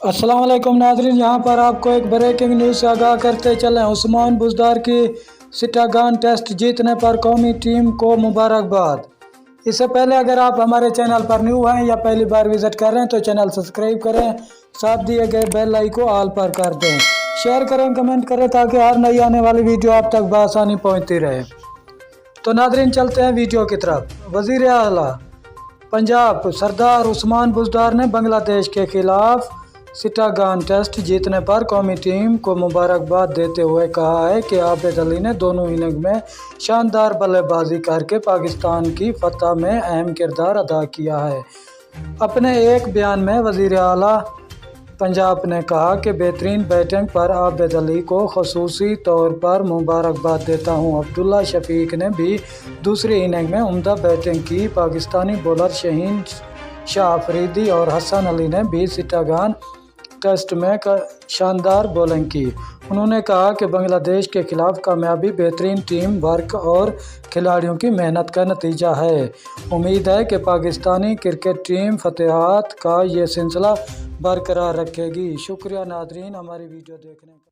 अस्सलाम वालेकुम नाज़रीन, यहाँ पर आपको एक ब्रेकिंग न्यूज़ से आगाह करते चलें। उस्मान बुज़दार की सिटागान टेस्ट जीतने पर कौमी टीम को मुबारकबाद। इससे पहले अगर आप हमारे चैनल पर न्यू हैं या पहली बार विज़िट कर रहे हैं तो चैनल सब्सक्राइब करें, साथ दिए गए बेल आइकन को ऑल पर कर दें, शेयर करें, कमेंट करें ताकि हर नई आने वाली वीडियो आप तक बआसानी पहुँचती रहे। तो नाज़रीन चलते हैं वीडियो की तरफ। वज़ीर आला पंजाब सरदार उस्मान बुज़दार ने बांग्लादेश के खिलाफ सिटागान टेस्ट जीतने पर कौमी टीम को मुबारकबाद देते हुए कहा है कि आबिद अली ने दोनों इनिंग में शानदार बल्लेबाजी करके पाकिस्तान की फतह में अहम किरदार अदा किया है। अपने एक बयान में वज़ीर आला पंजाब ने कहा कि बेहतरीन बैटिंग पर आबिद अली को खसूसी तौर पर मुबारकबाद देता हूं। अब्दुल्ला शफीक ने भी दूसरी इनिंग में उम्दा बैटिंग की। पाकिस्तानी बॉलर शहीन शाह अफरीदी और हसन अली ने भी सिटागान टेस्ट में शानदार बॉलिंग की। उन्होंने कहा कि बांग्लादेश के खिलाफ कामयाबी बेहतरीन टीम वर्क और खिलाड़ियों की मेहनत का नतीजा है। उम्मीद है कि पाकिस्तानी क्रिकेट टीम फतेहात का ये सिलसिला बरकरार रखेगी। शुक्रिया नाज़रीन हमारी वीडियो देखने का।